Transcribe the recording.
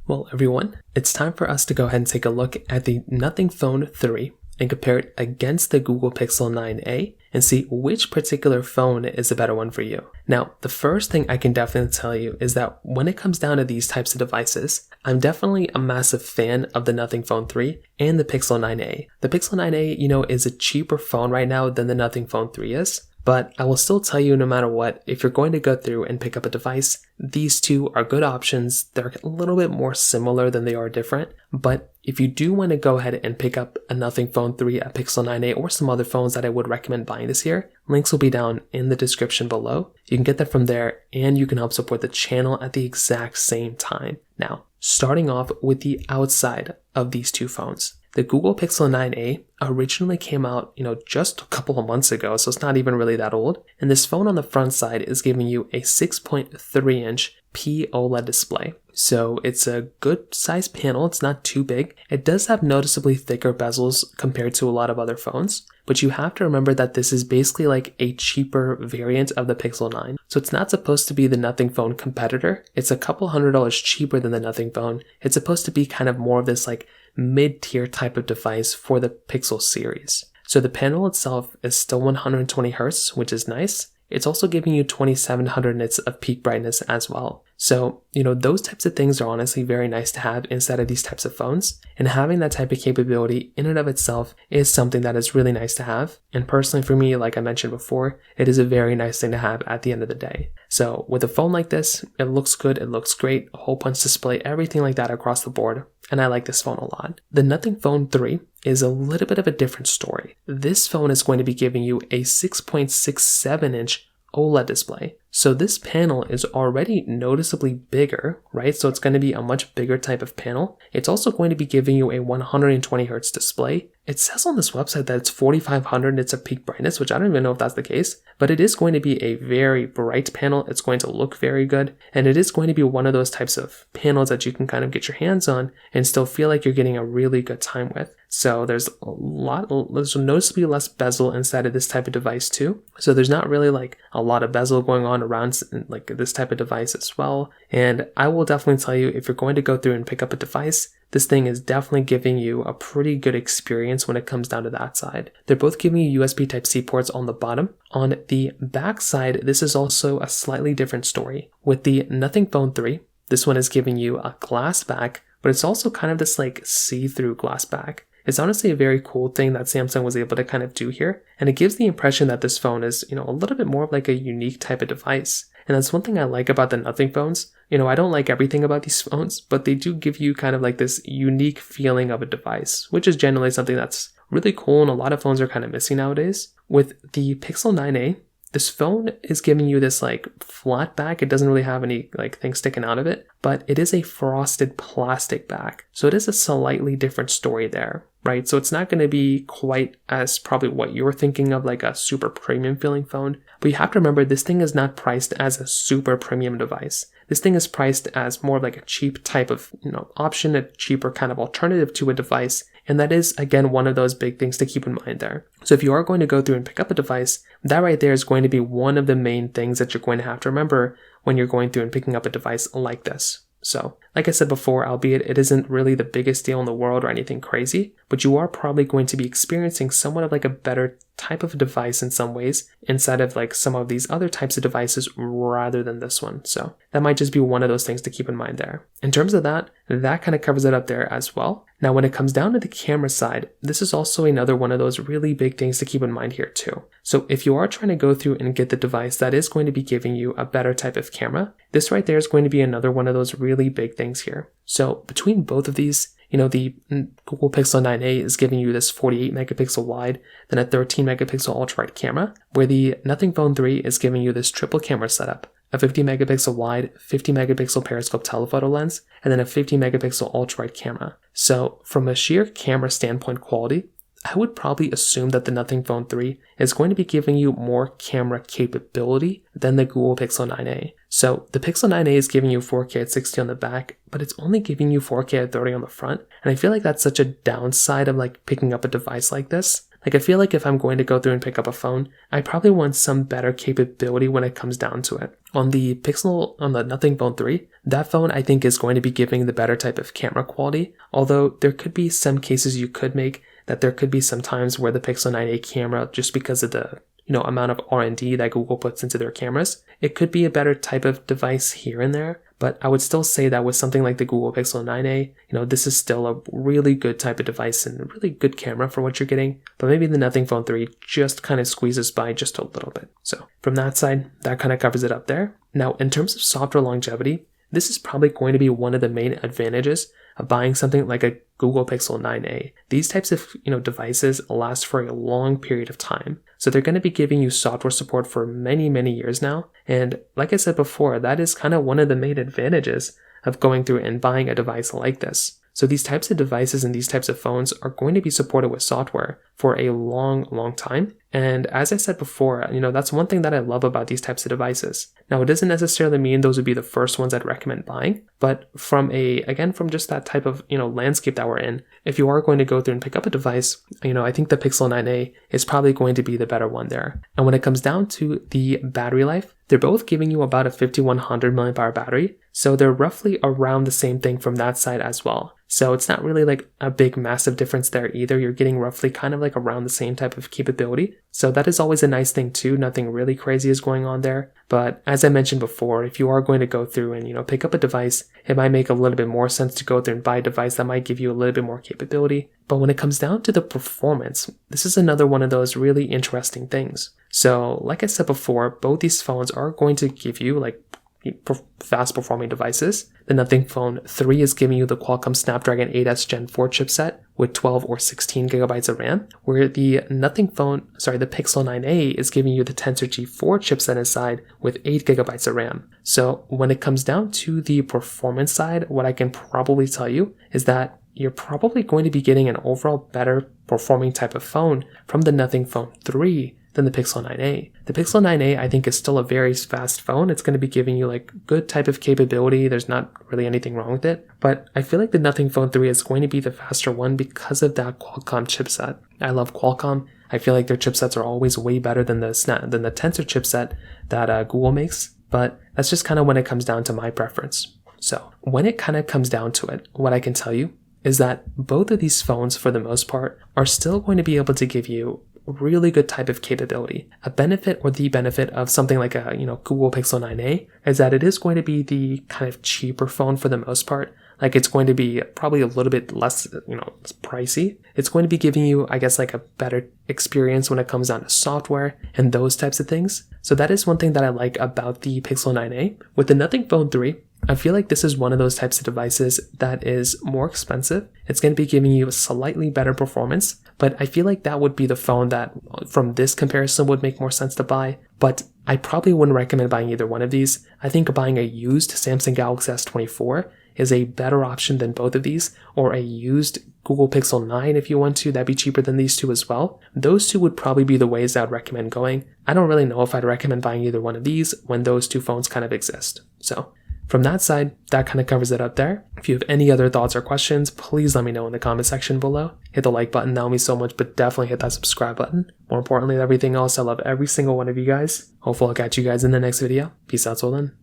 Well, everyone, it's time for us to go ahead and take a look at the Nothing Phone 3 and compare it against the Google Pixel 9a and see which particular phone is a better one for you. Now, the first thing I can definitely tell you is that when it comes down to these types of devices, I'm definitely a massive fan of the Nothing Phone 3 and the Pixel 9a. The Pixel 9a, is a cheaper phone right now than the Nothing Phone 3 is. But I will still tell you no matter what, if you're going to go through and pick up a device, these two are good options. They're a little bit more similar than they are different. But if you do want to go ahead and pick up a Nothing Phone 3, a Pixel 9a, or some other phones that I would recommend buying this year, links will be down in the description below. You can get that from there and you can help support the channel at the exact same time. Now, starting off with the outside of these two phones. The Google Pixel 9a originally came out, just a couple of months ago, so it's not even really that old. And this phone on the front side is giving you a 6.3-inch OLED display. So it's a good size panel, it's not too big. It does have noticeably thicker bezels compared to a lot of other phones, but you have to remember that this is basically like a cheaper variant of the Pixel 9. So it's not supposed to be the Nothing Phone competitor. It's a couple $100 cheaper than the Nothing Phone. It's supposed to be kind of more of this like mid-tier type of device for the Pixel series. So the panel itself is still 120 Hz, which is nice. It's also giving you 2700 nits of peak brightness as well. So, those types of things are honestly very nice to have inside of these types of phones. And having that type of capability in and of itself is something that is really nice to have. And personally for me, like I mentioned before, it is a very nice thing to have at the end of the day. So with a phone like this, it looks good, it looks great, a hole punch display, everything like that across the board. And I like this phone a lot. The Nothing Phone 3 is a little bit of a different story. This phone is going to be giving you a 6.67-inch OLED display. So this panel is already noticeably bigger, right? So it's going to be a much bigger type of panel. It's also going to be giving you a 120 Hz display. It says on this website that it's 4500 nits of peak brightness, which I don't even know if that's the case, but it is going to be a very bright panel. It's going to look very good. And it is going to be one of those types of panels that you can kind of get your hands on and still feel like you're getting a really good time with. So there's noticeably less bezel inside of this type of device too. So there's not really like a lot of bezel going on around like this type of device as well. And I will definitely tell you, if you're going to go through and pick up a device, this thing is definitely giving you a pretty good experience when it comes down to that side. They're both giving you USB Type-C ports on the bottom. On the back side, this is also a slightly different story. With the Nothing Phone 3, this one is giving you a glass back, but it's also kind of this like see-through glass back. It's honestly a very cool thing that Samsung was able to kind of do here. And it gives the impression that this phone is, a little bit more of like a unique type of device. And that's one thing I like about the Nothing phones. I don't like everything about these phones, but they do give you kind of like this unique feeling of a device, which is generally something that's really cool and a lot of phones are kind of missing nowadays. With the Pixel 9a, this phone is giving you this like flat back. It doesn't really have any like thing sticking out of it, but it is a frosted plastic back. So it is a slightly different story there, right? So it's not going to be quite as probably what you're thinking of, like a super premium feeling phone. But you have to remember, this thing is not priced as a super premium device. This thing is priced as more of like a cheap type of, option, a cheaper kind of alternative to a device. And that is, again, one of those big things to keep in mind there. So if you are going to go through and pick up a device, that right there is going to be one of the main things that you're going to have to remember when you're going through and picking up a device like this. So, like I said before, albeit it isn't really the biggest deal in the world or anything crazy, but you are probably going to be experiencing somewhat of like a better type of device in some ways inside of like some of these other types of devices rather than this one. So that might just be one of those things to keep in mind there. In terms of that kind of covers it up there as well. Now, when it comes down to the camera side, this is also another one of those really big things to keep in mind here too. So if you are trying to go through and get the device that is going to be giving you a better type of camera, this right there is going to be another one of those really big things here. So between both of these, the Google Pixel 9a is giving you this 48 megapixel wide, then a 13 megapixel ultra wide camera, where the Nothing Phone 3 is giving you this triple camera setup, a 50 megapixel wide, 50 megapixel periscope telephoto lens, and then a 50 megapixel ultra wide camera. So from a sheer camera standpoint quality, I would probably assume that the Nothing Phone 3 is going to be giving you more camera capability than the Google Pixel 9a. So the Pixel 9a is giving you 4K at 60 on the back, but it's only giving you 4K at 30 on the front. And I feel like that's such a downside of like picking up a device like this. Like, I feel like if I'm going to go through and pick up a phone, I probably want some better capability when it comes down to it. On the Nothing Phone 3, that phone I think is going to be giving the better type of camera quality, although there could be some cases you could make that there could be some times where the Pixel 9a camera, just because of the amount of R&D that Google puts into their cameras, it could be a better type of device here and there. But I would still say that with something like the Google Pixel 9a, this is still a really good type of device and a really good camera for what you're getting. But maybe the Nothing Phone 3 just kind of squeezes by just a little bit. So from that side, that kind of covers it up there. Now, in terms of software longevity, this is probably going to be one of the main advantages of buying something like a Google Pixel 9a. These types of devices last for a long period of time. So they're going to be giving you software support for many, many years now. And like I said before, that is kind of one of the main advantages of going through and buying a device like this. So these types of devices and these types of phones are going to be supported with software for a long, long time. And as I said before, that's one thing that I love about these types of devices. Now, it doesn't necessarily mean those would be the first ones I'd recommend buying, but from just that type of, landscape that we're in, if you are going to go through and pick up a device, I think the Pixel 9a is probably going to be the better one there. And when it comes down to the battery life, they're both giving you about a 5100 mAh battery. So they're roughly around the same thing from that side as well. So it's not really like a big massive difference there either. You're getting roughly kind of like around the same type of capability. So that is always a nice thing too. Nothing really crazy is going on there. But as I mentioned before, if you are going to go through and, pick up a device, it might make a little bit more sense to go through and buy a device that might give you a little bit more capability. But when it comes down to the performance, this is another one of those really interesting things. So like I said before, both these phones are going to give you fast performing devices. The Nothing Phone 3 is giving you the Qualcomm Snapdragon 8s Gen 4 chipset with 12 or 16 gigabytes of RAM, where the Pixel 9a is giving you the Tensor G4 chipset inside with 8 gigabytes of RAM. So when it comes down to the performance side, what I can probably tell you is that you're probably going to be getting an overall better performing type of phone from the Nothing Phone 3 than the Pixel 9a. The Pixel 9a I think is still a very fast phone. It's going to be giving you good type of capability. There's not really anything wrong with it. But I feel like the Nothing Phone 3 is going to be the faster one because of that Qualcomm chipset. I love Qualcomm. I feel like their chipsets are always way better than the Tensor chipset that Google makes. But that's just kind of when it comes down to my preference. So when it kind of comes down to it, what I can tell you is that both of these phones, for the most part, are still going to be able to give you really good type of capability. A benefit or the benefit of something like a Google Pixel 9a is that it is going to be the kind of cheaper phone for the most part. Like, it's going to be probably a little bit less pricey. It's going to be giving you, I guess, a better experience when it comes down to software and those types of things. So that is one thing that I like about the Pixel 9a. With the Nothing Phone 3, I feel like this is one of those types of devices that is more expensive. It's going to be giving you a slightly better performance, but I feel like that would be the phone that from this comparison would make more sense to buy. But I probably wouldn't recommend buying either one of these. I think buying a used Samsung Galaxy S24 is a better option than both of these, or a used Google Pixel 9 if you want to. That'd be cheaper than these two as well. Those two would probably be the ways I would recommend going. I don't really know if I'd recommend buying either one of these when those two phones kind of exist. So from that side, that kind of covers it up there. If you have any other thoughts or questions, please let me know in the comment section below. Hit the like button, that would mean so much, but definitely hit that subscribe button. More importantly than everything else, I love every single one of you guys. Hopefully I'll catch you guys in the next video. Peace out till then.